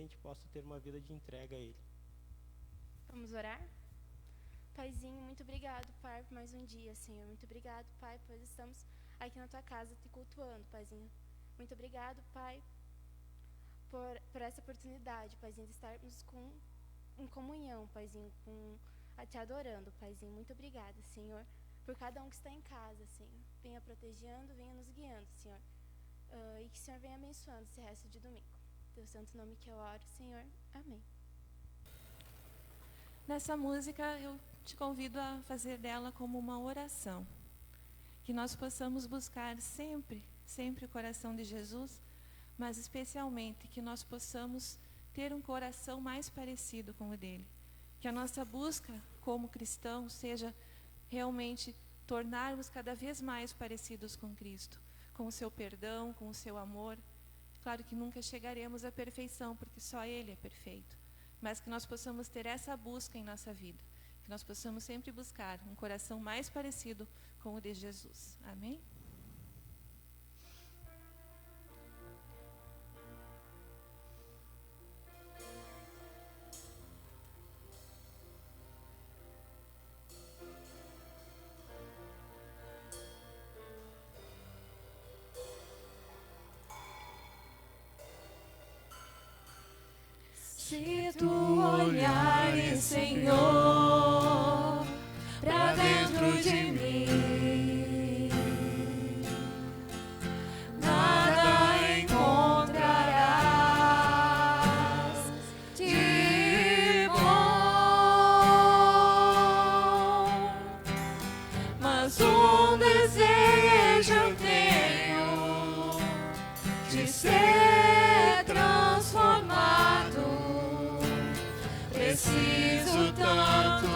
a gente possa ter uma vida de entrega a Ele. Vamos orar? Paizinho, muito obrigado, Pai, por mais um dia, Senhor. Muito obrigado, Pai, pois estamos aqui na Tua casa te cultuando, Paizinho. Muito obrigado, Pai, por essa oportunidade, Paizinho, de estarmos em comunhão, Paizinho, te adorando, Paizinho. Muito obrigada, Senhor, por cada um que está em casa, Senhor. Venha protegendo, venha nos guiando, Senhor. E que o Senhor venha abençoando esse resto de domingo. Teu santo nome que eu oro, Senhor. Amém. Nessa música, eu te convido a fazer dela como uma oração. Que nós possamos buscar sempre, sempre o coração de Jesus, mas especialmente que nós possamos ter um coração mais parecido com o dele. Que a nossa busca como cristãos seja realmente tornarmos cada vez mais parecidos com Cristo, com o seu perdão, com o seu amor. Claro que nunca chegaremos à perfeição, porque só Ele é perfeito, mas que nós possamos ter essa busca em nossa vida, que nós possamos sempre buscar um coração mais parecido com o de Jesus. Amém? Se tu olhares, Senhor, pra dentro de mim, nada encontrarás de bom, mas um desejo eu tenho de ser transformado. Preciso tanto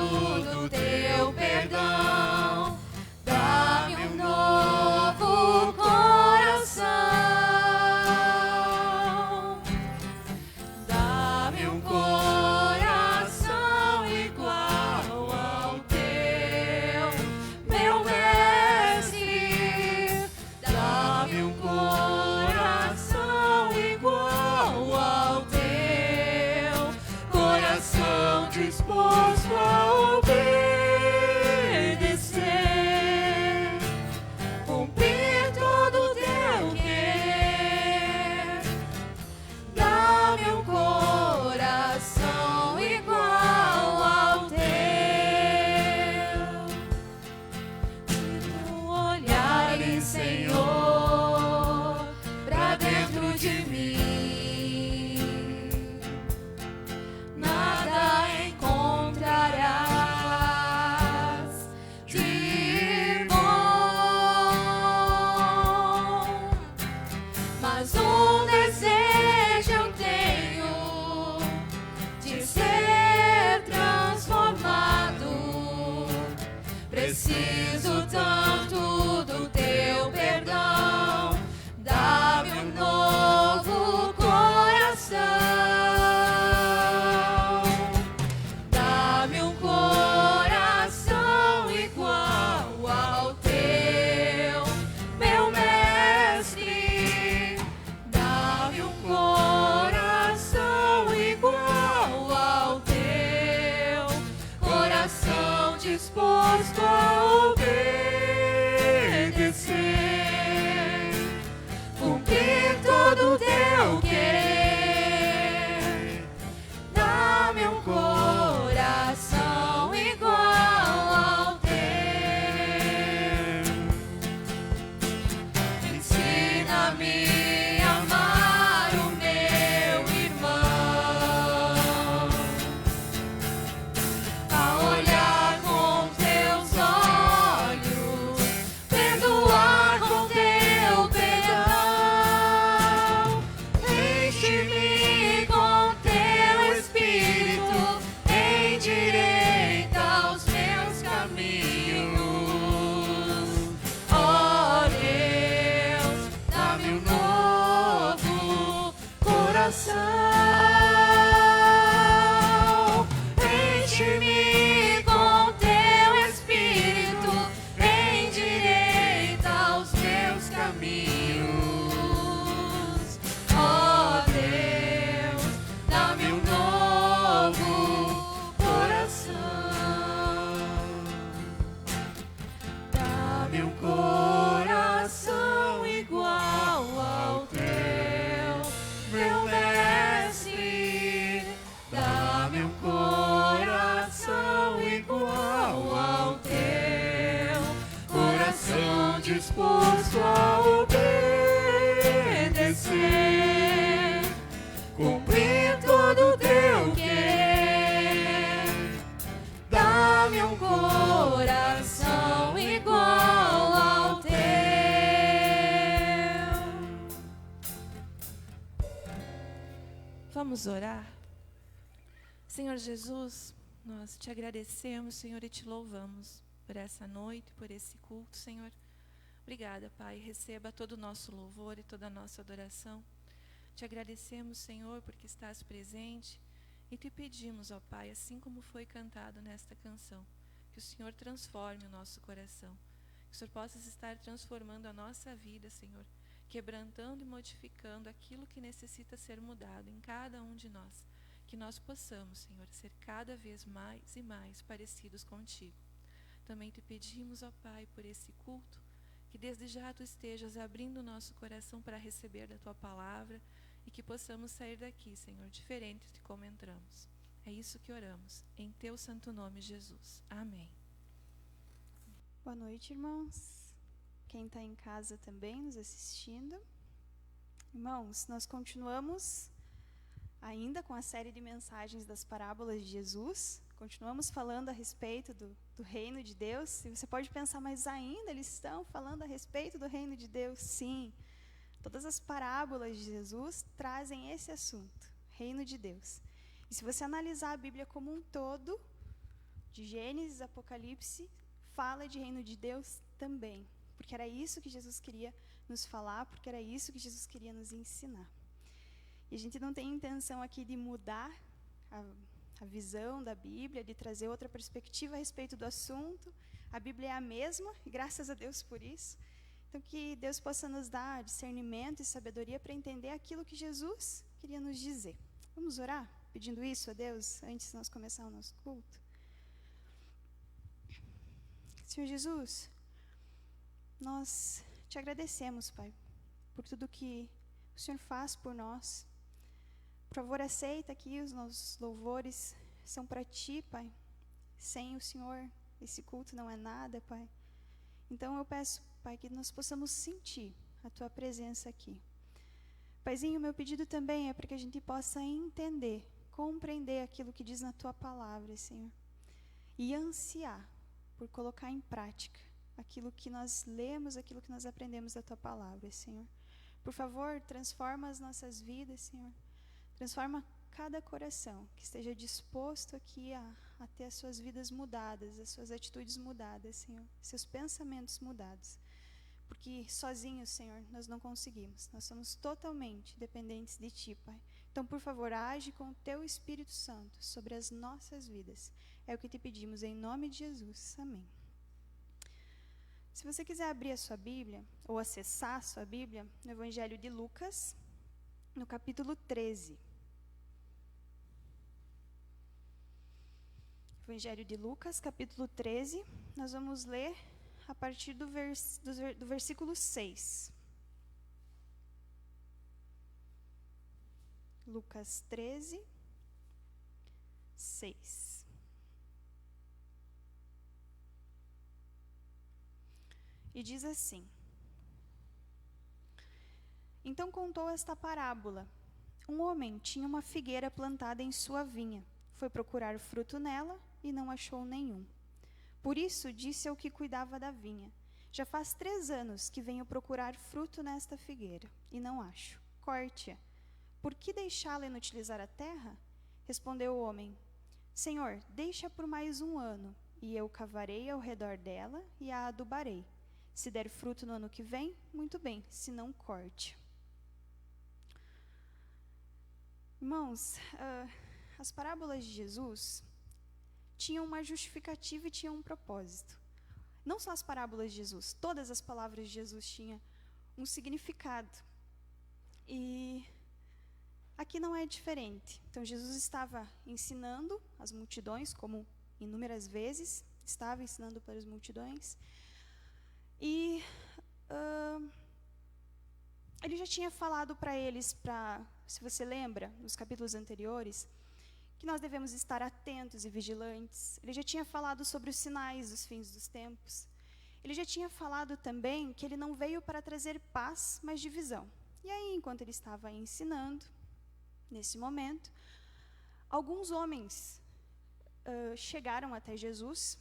do teu perdão, dá-me um novo coração, dá-me um coração igual ao teu, meu mestre, dá-me um coração igual ao teu, coração disposto a obedecer, cumprir todo o teu querer. Dá-me um coração igual ao teu. Se tu olhares, Senhor, pra dentro de mim, nada encontrarás de bom, mas um desejo eu tenho de ser transformado. Preciso tanto do teu perdão, dá-me um novo coração, dá-me um coração igual ao teu, meu mestre, dá-me um coração igual ao teu, coração disposto a obedecer, cumprir todo o teu querer. Dá-me um coração igual ao teu. Ensina-me a amar o meu irmão, a olhar com teus olhos meu coração igual ao teu. Vamos orar? Senhor Jesus, nós te agradecemos, Senhor, e te louvamos por essa noite, por esse culto, Senhor. Obrigada, Pai. Receba todo o nosso louvor e toda a nossa adoração. Te agradecemos, Senhor, porque estás presente e te pedimos, ó Pai, assim como foi cantado nesta canção, que o Senhor transforme o nosso coração, que o Senhor possa estar transformando a nossa vida, Senhor, quebrantando e modificando aquilo que necessita ser mudado em cada um de nós, que nós possamos, Senhor, ser cada vez mais e mais parecidos contigo. Também te pedimos, ó Pai, por esse culto, que desde já Tu estejas abrindo o nosso coração para receber da Tua palavra e que possamos sair daqui, Senhor, diferentes de como entramos. É isso que oramos, em Teu santo nome, Jesus. Amém. Boa noite, irmãos. Quem está em casa também nos assistindo. Irmãos, nós continuamos ainda com a série de mensagens das parábolas de Jesus. Continuamos falando a respeito do reino de Deus. E você pode pensar, mas ainda eles estão falando a respeito do reino de Deus? Sim. Todas as parábolas de Jesus trazem esse assunto, reino de Deus. E se você analisar a Bíblia como um todo, de Gênesis, Apocalipse, fala de reino de Deus também. Porque era isso que Jesus queria nos falar, porque era isso que Jesus queria nos ensinar. E a gente não tem intenção aqui de mudar a visão da Bíblia, de trazer outra perspectiva a respeito do assunto. A Bíblia é a mesma, e graças a Deus por isso. Então, que Deus possa nos dar discernimento e sabedoria para entender aquilo que Jesus queria nos dizer. Vamos orar, pedindo isso a Deus, antes de nós começar o nosso culto? Senhor Jesus, nós te agradecemos, Pai, por tudo que o Senhor faz por nós. Por favor, aceita aqui os nossos louvores, são para Ti, Pai. Sem o Senhor, esse culto não é nada, Pai. Então eu peço, Pai, que nós possamos sentir a Tua presença aqui. Paizinho, meu pedido também é para que a gente possa entender, compreender aquilo que diz na Tua palavra, Senhor. E ansiar por colocar em prática aquilo que nós lemos, aquilo que nós aprendemos da Tua palavra, Senhor. Por favor, transforma as nossas vidas, Senhor. Transforma cada coração que esteja disposto aqui a ter as suas vidas mudadas, as suas atitudes mudadas, Senhor. Seus pensamentos mudados. Porque sozinhos, Senhor, nós não conseguimos. Nós somos totalmente dependentes de Ti, Pai. Então, por favor, age com o Teu Espírito Santo sobre as nossas vidas. É o que te pedimos em nome de Jesus. Amém. Se você quiser abrir a sua Bíblia, ou acessar a sua Bíblia, no Evangelho de Lucas, no capítulo 13. Evangelho de Lucas, capítulo 13, nós vamos ler a partir do versículo 6. Lucas 13, 6. E diz assim: Então contou esta parábola. Um homem tinha uma figueira plantada em sua vinha. Foi procurar fruto nela e não achou nenhum. Por isso disse ao que cuidava da vinha: Já faz 3 anos que venho procurar fruto nesta figueira e não acho. Corte-a. Por que deixá-la inutilizar a terra? Respondeu o homem: Senhor, deixa por mais 1 ano, e eu cavarei ao redor dela e a adubarei. Se der fruto no ano que vem, muito bem, se não, corte. Irmãos, as parábolas de Jesus tinham uma justificativa e tinham um propósito. Não só as parábolas de Jesus, todas as palavras de Jesus tinham um significado. E aqui não é diferente. Então, Jesus estava ensinando as multidões, como inúmeras vezes estava ensinando para as multidões. E ele já tinha falado para eles, se você lembra, nos capítulos anteriores, que nós devemos estar atentos e vigilantes. Ele já tinha falado sobre os sinais dos fins dos tempos. Ele já tinha falado também que ele não veio para trazer paz, mas divisão. E aí, enquanto ele estava ensinando, nesse momento, alguns homens chegaram até Jesus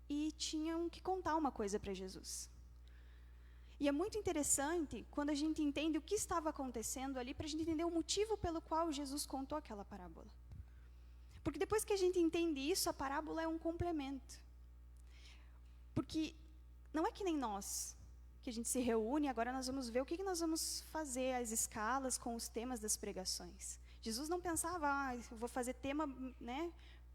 e tinham que contar uma coisa para Jesus. E é muito interessante quando a gente entende o que estava acontecendo ali, para a gente entender o motivo pelo qual Jesus contou aquela parábola. Porque depois que a gente entende isso, a parábola é um complemento. Porque não é que nem nós, que a gente se reúne, agora nós vamos ver o que nós vamos fazer, as escalas com os temas das pregações. Jesus não pensava, eu vou fazer tema, né,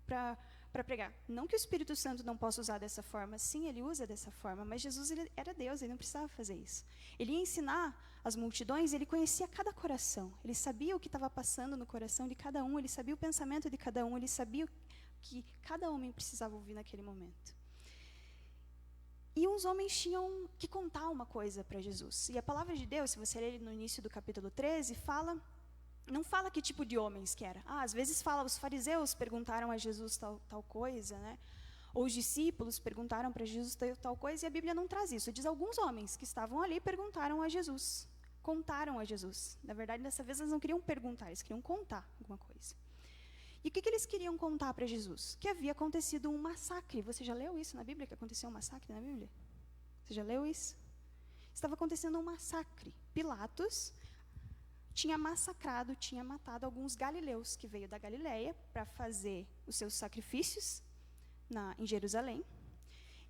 para pregar. Não que o Espírito Santo não possa usar dessa forma, sim, ele usa dessa forma, mas Jesus, ele era Deus, ele não precisava fazer isso. Ele ia ensinar as multidões, ele conhecia cada coração, ele sabia o que estava passando no coração de cada um, ele sabia o pensamento de cada um, ele sabia o que cada homem precisava ouvir naquele momento. E uns homens tinham que contar uma coisa para Jesus. E a palavra de Deus, se você ler no início do capítulo 13, não fala que tipo de homens que era. Às vezes fala, os fariseus perguntaram a Jesus tal coisa, né? Ou os discípulos perguntaram para Jesus tal coisa, e a Bíblia não traz isso. Diz alguns homens que estavam ali perguntaram a Jesus, contaram a Jesus. Na verdade, dessa vez eles não queriam perguntar, eles queriam contar alguma coisa. E o que eles queriam contar para Jesus? Que havia acontecido um massacre. Você já leu isso na Bíblia, que aconteceu um massacre na Bíblia? Você já leu isso? Estava acontecendo um massacre. Pilatos tinha massacrado, tinha matado alguns galileus que veio da Galileia para fazer os seus sacrifícios em Jerusalém.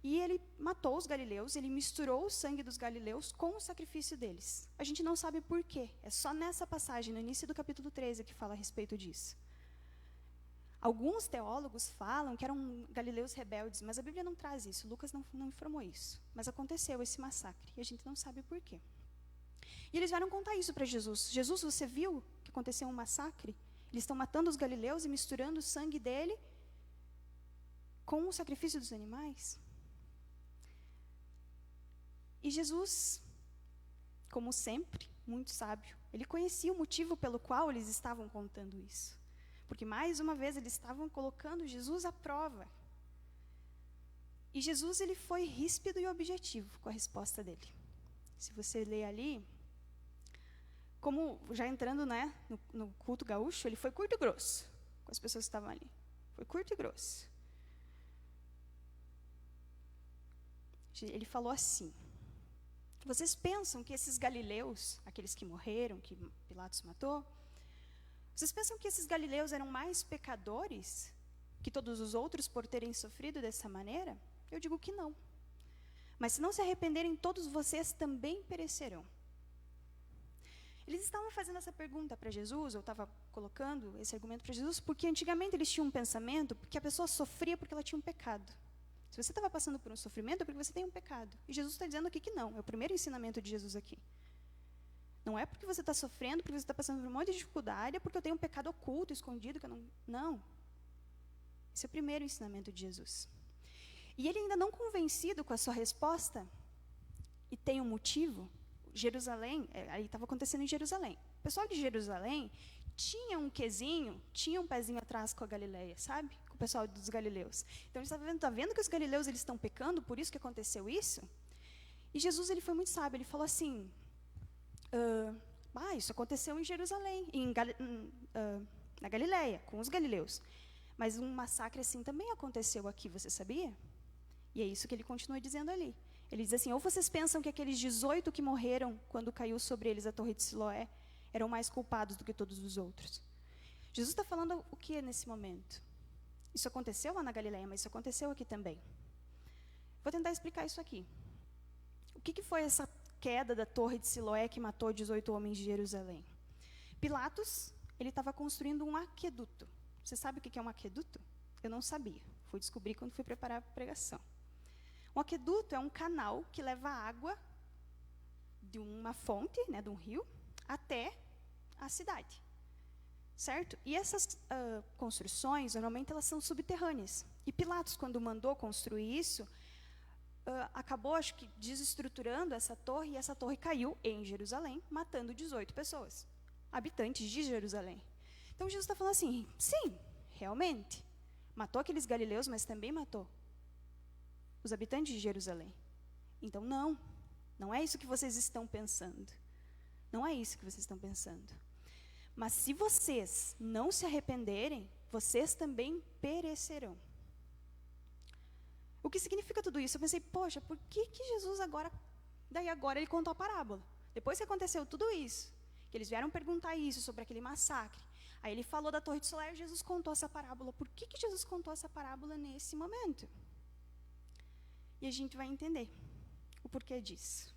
E ele matou os galileus, ele misturou o sangue dos galileus com o sacrifício deles. A gente não sabe por quê. É só nessa passagem, no início do capítulo 13, que fala a respeito disso. Alguns teólogos falam que eram galileus rebeldes, mas a Bíblia não traz isso. Lucas não informou isso. Mas aconteceu esse massacre, e a gente não sabe por quê. E eles vieram contar isso para Jesus. Jesus, você viu que aconteceu um massacre? Eles estão matando os galileus e misturando o sangue dele com o sacrifício dos animais? E Jesus, como sempre, muito sábio, ele conhecia o motivo pelo qual eles estavam contando isso. Porque, mais uma vez, eles estavam colocando Jesus à prova. E Jesus, ele foi ríspido e objetivo com a resposta dele. Se você ler ali, como já entrando, né, no culto gaúcho, ele foi curto e grosso com as pessoas que estavam ali. Foi curto e grosso. Ele falou assim: vocês pensam que esses galileus, aqueles que morreram, que Pilatos matou, vocês pensam que esses galileus eram mais pecadores que todos os outros por terem sofrido dessa maneira? Eu digo que não. Mas se não se arrependerem, todos vocês também perecerão. Eles estavam fazendo essa pergunta para Jesus, eu estava colocando esse argumento para Jesus, porque antigamente eles tinham um pensamento que a pessoa sofria porque ela tinha um pecado. Se você estava passando por um sofrimento, é porque você tem um pecado. E Jesus está dizendo aqui que não. É o primeiro ensinamento de Jesus aqui. Não é porque você está sofrendo, porque você está passando por um monte de dificuldade, é porque eu tenho um pecado oculto, escondido, que eu não... Não. Esse é o primeiro ensinamento de Jesus. E ele ainda não convencido com a sua resposta, e tem um motivo, Jerusalém, aí estava acontecendo em Jerusalém. O pessoal de Jerusalém tinha um quezinho, tinha um pezinho atrás com a Galileia, sabe? Com o pessoal dos galileus. Então, ele está vendo que os galileus eles estão pecando, por isso que aconteceu isso? E Jesus, ele foi muito sábio, ele falou assim... isso aconteceu em Jerusalém, na Galileia, com os galileus. Mas um massacre assim também aconteceu aqui, você sabia? E é isso que ele continua dizendo ali. Ele diz assim, ou vocês pensam que aqueles 18 que morreram quando caiu sobre eles a torre de Siloé eram mais culpados do que todos os outros? Jesus está falando o que nesse momento? Isso aconteceu lá na Galileia, mas isso aconteceu aqui também. Vou tentar explicar isso aqui. O que foi essa queda da torre de Siloé que matou 18 homens de Jerusalém? Pilatos, ele estava construindo um aqueduto. Você sabe o que é um aqueduto? Eu não sabia. Fui descobrir quando fui preparar a pregação. Um aqueduto é um canal que leva água de uma fonte, né, de um rio, até a cidade. Certo? E essas construções, normalmente, elas são subterrâneas. E Pilatos, quando mandou construir isso, acabou, acho que, desestruturando essa torre, e essa torre caiu em Jerusalém, matando 18 pessoas, habitantes de Jerusalém. Então, Jesus está falando assim, sim, realmente, matou aqueles galileus, mas também matou os habitantes de Jerusalém. Então, não é isso que vocês estão pensando. Não é isso que vocês estão pensando. Mas se vocês não se arrependerem, vocês também perecerão. O que significa tudo isso? Eu pensei, poxa, por que Jesus agora ele contou a parábola? Depois que aconteceu tudo isso, que eles vieram perguntar isso sobre aquele massacre, aí ele falou da Torre de Siloé e Jesus contou essa parábola. Por que Jesus contou essa parábola nesse momento? E a gente vai entender o porquê disso.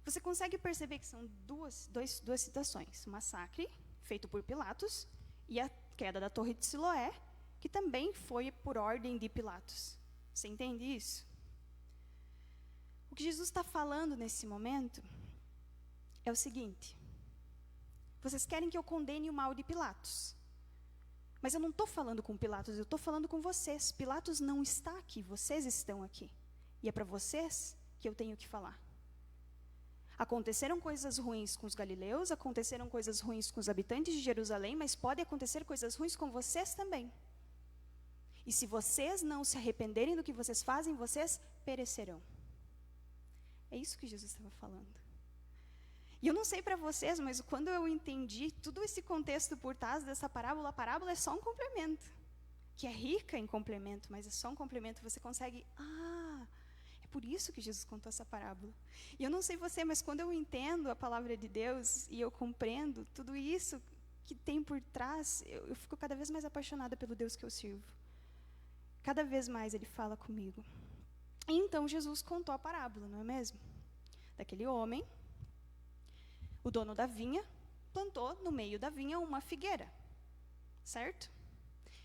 Você consegue perceber que são duas situações. O massacre, feito por Pilatos, e a queda da Torre de Siloé, que também foi por ordem de Pilatos. Você entende isso? O que Jesus está falando nesse momento é o seguinte: vocês querem que eu condene o mal de Pilatos, mas eu não estou falando com Pilatos, eu estou falando com vocês. Pilatos não está aqui, vocês estão aqui. E é para vocês que eu tenho que falar. Aconteceram coisas ruins com os galileus, aconteceram coisas ruins com os habitantes de Jerusalém, mas pode acontecer coisas ruins com vocês também. E se vocês não se arrependerem do que vocês fazem, vocês perecerão. É isso que Jesus estava falando. E eu não sei para vocês, mas quando eu entendi todo esse contexto por trás dessa parábola, a parábola é só um complemento, que é rica em complemento, mas é só um complemento. Você consegue, é por isso que Jesus contou essa parábola. E eu não sei você, mas quando eu entendo a palavra de Deus e eu compreendo tudo isso que tem por trás, eu fico cada vez mais apaixonada pelo Deus que eu sirvo. Cada vez mais Ele fala comigo. E então Jesus contou a parábola, não é mesmo? Daquele homem, o dono da vinha, plantou no meio da vinha uma figueira, certo?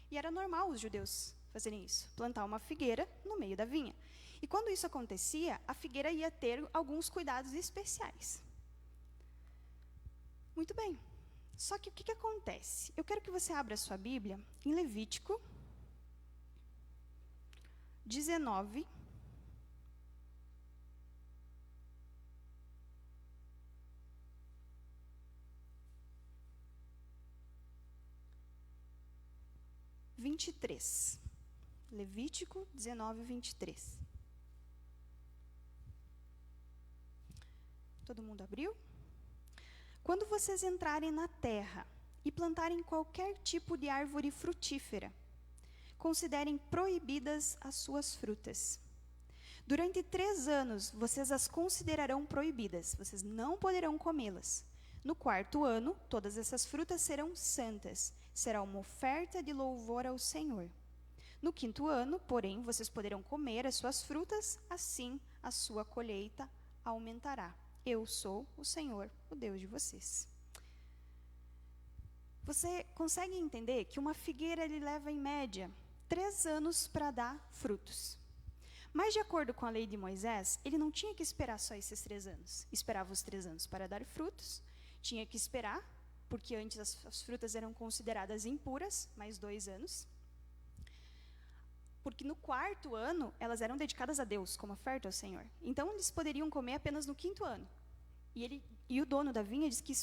E era normal os judeus fazerem isso, plantar uma figueira no meio da vinha. E quando isso acontecia, a figueira ia ter alguns cuidados especiais. Muito bem. Só que o que acontece? Eu quero que você abra a sua Bíblia em Levítico 19, Levítico 19, 23. Todo mundo abriu? Quando vocês entrarem na terra e plantarem qualquer tipo de árvore frutífera, considerem proibidas as suas frutas. Durante 3 anos, vocês as considerarão proibidas, vocês não poderão comê-las. No 4º ano, todas essas frutas serão santas, será uma oferta de louvor ao Senhor. No 5º ano, porém, vocês poderão comer as suas frutas, assim a sua colheita aumentará. Eu sou o Senhor, o Deus de vocês. Você consegue entender que uma figueira ele leva, em média, 3 anos para dar frutos. Mas, de acordo com a lei de Moisés, ele não tinha que esperar só esses 3 anos. Esperava os 3 anos para dar frutos, tinha que esperar, porque antes as frutas eram consideradas impuras, mais 2 anos. Porque no 4º ano, elas eram dedicadas a Deus, como oferta ao Senhor. Então, eles poderiam comer apenas no 5º ano. E o dono da vinha disse que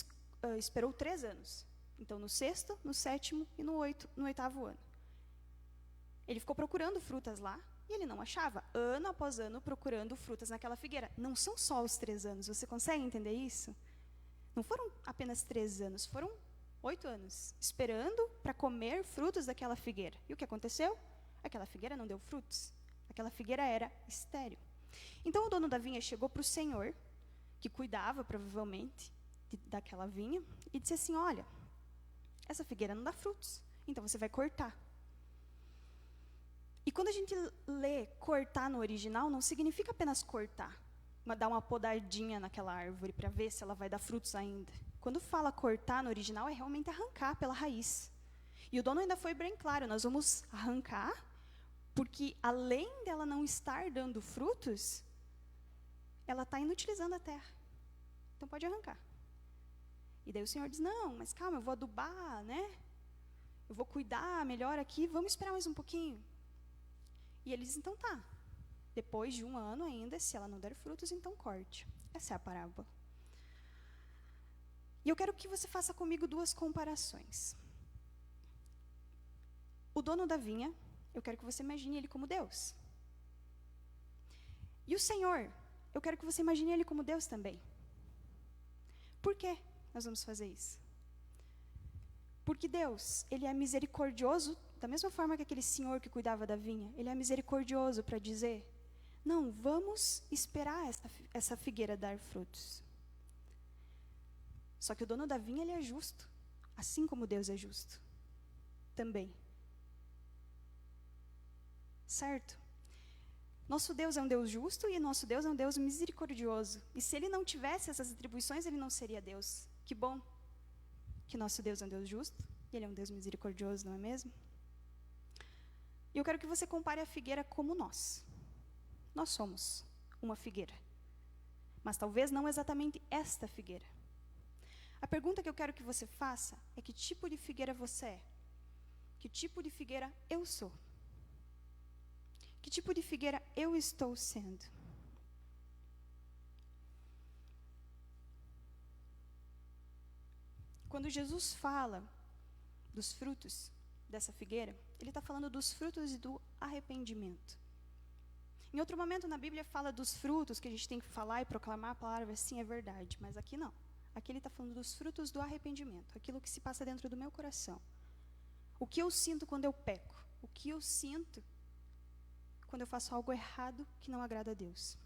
esperou 3 anos. Então, no 6º, no 7º e no 8º ano. Ele ficou procurando frutas lá e ele não achava. Ano após ano, procurando frutas naquela figueira. Não são só os 3 anos. Você consegue entender isso? Não foram apenas 3 anos, foram 8 anos. Esperando para comer frutos daquela figueira. E o que aconteceu? Aquela figueira não deu frutos. Aquela figueira era estéril. Então, o dono da vinha chegou para o Senhor, que cuidava, provavelmente, daquela vinha, e disse assim, olha, essa figueira não dá frutos, então você vai cortar. E quando a gente lê cortar no original, não significa apenas cortar, mas dar uma podadinha naquela árvore para ver se ela vai dar frutos ainda. Quando fala cortar no original, é realmente arrancar pela raiz. E o dono ainda foi bem claro, nós vamos arrancar, porque além dela não estar dando frutos, ela está inutilizando a terra. Então pode arrancar. E daí o Senhor diz, não, mas calma, eu vou adubar, né? Eu vou cuidar melhor aqui, vamos esperar mais um pouquinho. E ele diz, então tá. Depois de 1 ano ainda, se ela não der frutos, então corte. Essa é a parábola. E eu quero que você faça comigo 2 comparações. O dono da vinha, eu quero que você imagine ele como Deus. E o Senhor, eu quero que você imagine ele como Deus também. Por quê nós vamos fazer isso? Porque Deus, ele é misericordioso da mesma forma que aquele senhor que cuidava da vinha, ele é misericordioso para dizer: não, vamos esperar essa figueira dar frutos. Só que o dono da vinha, ele é justo, assim como Deus é justo também. Certo? Nosso Deus é um Deus justo e nosso Deus é um Deus misericordioso. E se ele não tivesse essas atribuições, ele não seria Deus. Que bom que nosso Deus é um Deus justo e ele é um Deus misericordioso, não é mesmo? E eu quero que você compare a figueira como nós. Nós somos uma figueira. Mas talvez não exatamente esta figueira. A pergunta que eu quero que você faça é: que tipo de figueira você é? Que tipo de figueira eu sou? Que tipo de figueira eu estou sendo? Quando Jesus fala dos frutos dessa figueira, ele está falando dos frutos do arrependimento. Em outro momento na Bíblia fala dos frutos que a gente tem que falar e proclamar a palavra, sim, é verdade, mas aqui não. Aqui ele está falando dos frutos do arrependimento, aquilo que se passa dentro do meu coração. O que eu sinto quando eu peco? O que eu sinto quando eu faço algo errado que não agrada a Deus?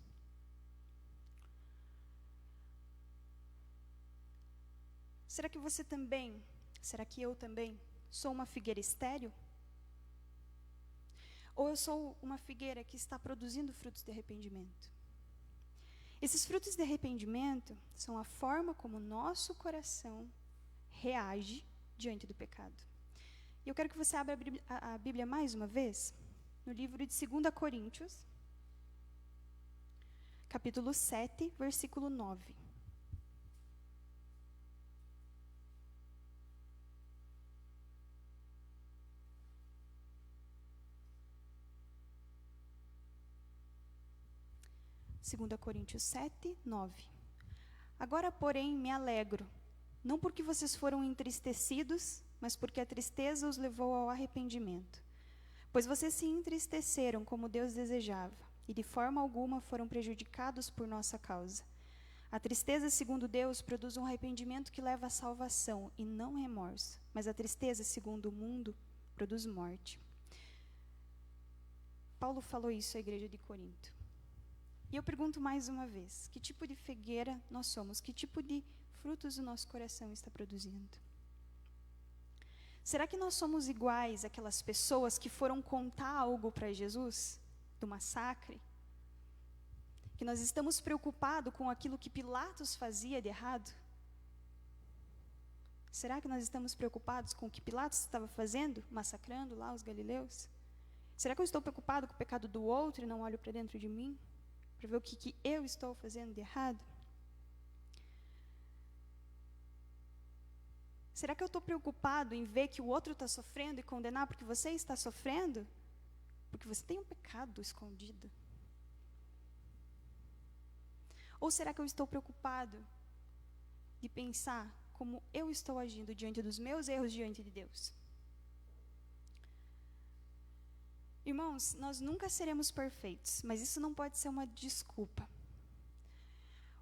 Será que você também, será que eu também sou uma figueira estéril? Ou eu sou uma figueira que está produzindo frutos de arrependimento? Esses frutos de arrependimento são a forma como o nosso coração reage diante do pecado. E eu quero que você abra a Bíblia mais uma vez, no livro de 2 Coríntios, capítulo 7, versículo 9. Segunda Coríntios 7, 9. Agora, porém, me alegro, não porque vocês foram entristecidos, mas porque a tristeza os levou ao arrependimento. Pois vocês se entristeceram como Deus desejava, e de forma alguma foram prejudicados por nossa causa. A tristeza, segundo Deus, produz um arrependimento que leva à salvação, e não remorso. Mas a tristeza, segundo o mundo, produz morte. Paulo falou isso à igreja de Corinto. E eu pergunto mais uma vez: que tipo de figueira nós somos? Que tipo de frutos o nosso coração está produzindo? Será que nós somos iguais àquelas pessoas que foram contar algo para Jesus, do massacre? Que nós estamos preocupados com aquilo que Pilatos fazia de errado? Será que nós estamos preocupados com o que Pilatos estava fazendo, massacrando lá os galileus? Será que eu estou preocupado com o pecado do outro e não olho para dentro de mim, para ver o que eu estou fazendo de errado? Será que eu estou preocupado em ver que o outro está sofrendo e condenar porque você está sofrendo? Porque você tem um pecado escondido? Ou será que eu estou preocupado de pensar como eu estou agindo diante dos meus erros diante de Deus? Irmãos, nós nunca seremos perfeitos, mas isso não pode ser uma desculpa.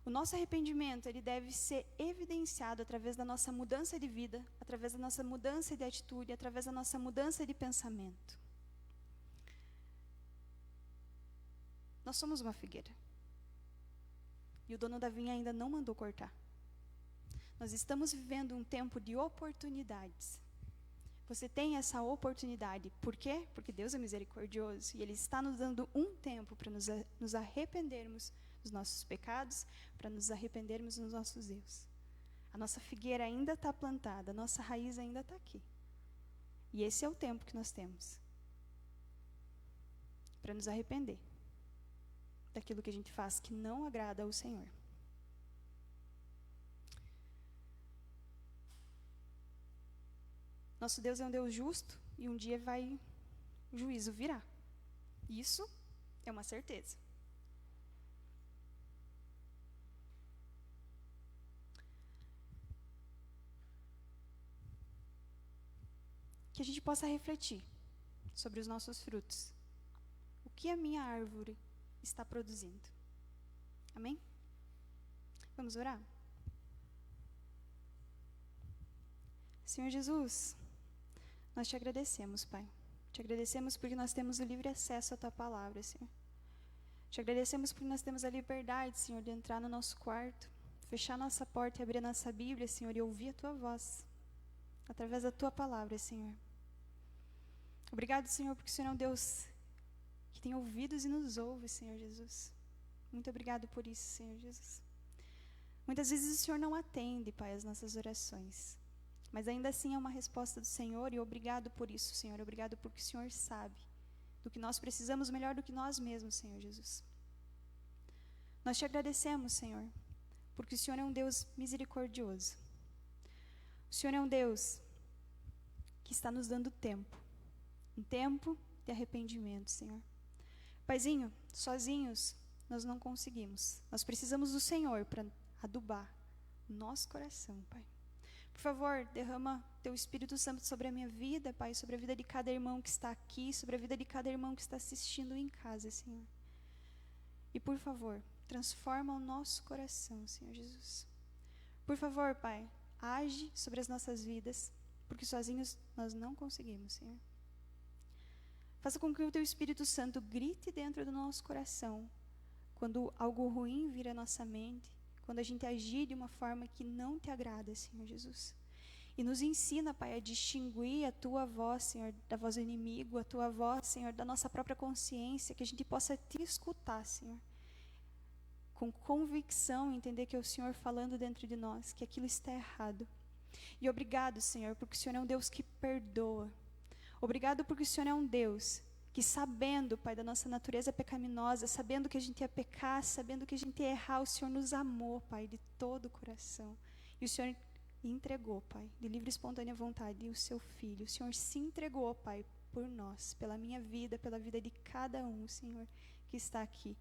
O nosso arrependimento, ele deve ser evidenciado através da nossa mudança de vida, através da nossa mudança de atitude, através da nossa mudança de pensamento. Nós somos uma figueira. E o dono da vinha ainda não mandou cortar. Nós estamos vivendo um tempo de oportunidades. Você tem essa oportunidade. Por quê? Porque Deus é misericordioso e Ele está nos dando um tempo para nos arrependermos dos nossos pecados, para nos arrependermos dos nossos erros. A nossa figueira ainda está plantada, a nossa raiz ainda está aqui. E esse é o tempo que nós temos para nos arrepender daquilo que a gente faz que não agrada ao Senhor. Nosso Deus é um Deus justo e um dia o juízo virá. Isso é uma certeza. Que a gente possa refletir sobre os nossos frutos. O que a minha árvore está produzindo? Amém? Vamos orar? Senhor Jesus, nós te agradecemos, Pai, Te agradecemos porque nós temos o livre acesso à Tua palavra, Senhor. Te agradecemos porque nós temos a liberdade, Senhor, de entrar no nosso quarto, fechar nossa porta e abrir a nossa Bíblia, Senhor, e ouvir a Tua voz, através da Tua palavra, Senhor. Obrigado, Senhor, porque o Senhor é um Deus que tem ouvidos e nos ouve, Senhor Jesus. Muito obrigado por isso, Senhor Jesus. Muitas vezes o Senhor não atende, Pai, as nossas orações, mas ainda assim é uma resposta do Senhor, e obrigado por isso, Senhor. Obrigado porque o Senhor sabe do que nós precisamos melhor do que nós mesmos, Senhor Jesus. Nós te agradecemos, Senhor, porque o Senhor é um Deus misericordioso. O Senhor é um Deus que está nos dando tempo, um tempo de arrependimento, Senhor. Paizinho, sozinhos nós não conseguimos. Nós precisamos do Senhor para adubar o nosso coração, Pai. Por favor, derrama Teu Espírito Santo sobre a minha vida, Pai, sobre a vida de cada irmão que está aqui, sobre a vida de cada irmão que está assistindo em casa, Senhor. E por favor, transforma o nosso coração, Senhor Jesus. Por favor, Pai, age sobre as nossas vidas, porque sozinhos nós não conseguimos, Senhor. Faça com que o Teu Espírito Santo grite dentro do nosso coração, quando algo ruim vir à nossa mente, quando a gente agir de uma forma que não Te agrada, Senhor Jesus. E nos ensina, Pai, a distinguir a Tua voz, Senhor, da voz do inimigo, a Tua voz, Senhor, da nossa própria consciência, que a gente possa Te escutar, Senhor. Com convicção, entender que é o Senhor falando dentro de nós, que aquilo está errado. E obrigado, Senhor, porque o Senhor é um Deus que perdoa. Obrigado porque o Senhor é um Deus que, sabendo, Pai, da nossa natureza pecaminosa, sabendo que a gente ia pecar, sabendo que a gente ia errar, o Senhor nos amou, Pai, de todo o coração. E o Senhor entregou, Pai, de livre e espontânea vontade, o Seu Filho. O Senhor se entregou, Pai, por nós, pela minha vida, pela vida de cada um, Senhor, que está aqui.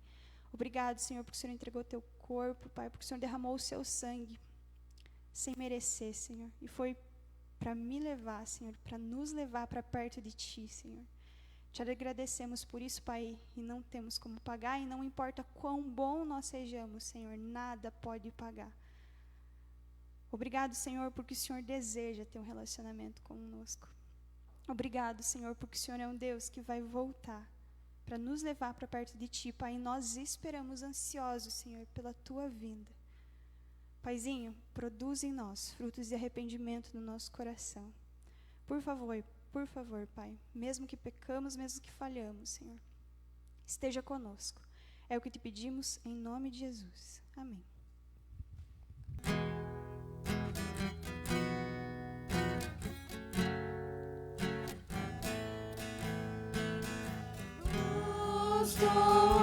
Obrigado, Senhor, porque o Senhor entregou Teu corpo, Pai, porque o Senhor derramou o Seu sangue sem merecer, Senhor. E foi para me levar, Senhor, para nos levar para perto de Ti, Senhor. Te agradecemos por isso, Pai, e não temos como pagar, e não importa quão bom nós sejamos, Senhor, nada pode pagar. Obrigado, Senhor, porque o Senhor deseja ter um relacionamento conosco. Obrigado, Senhor, porque o Senhor é um Deus que vai voltar para nos levar para perto de Ti, Pai, e nós esperamos ansiosos, Senhor, pela Tua vinda. Paizinho, produz em nós frutos de arrependimento no nosso coração. Por favor, Pai, mesmo que pecamos, mesmo que falhamos, Senhor, esteja conosco. É o que Te pedimos em nome de Jesus. Amém. Estou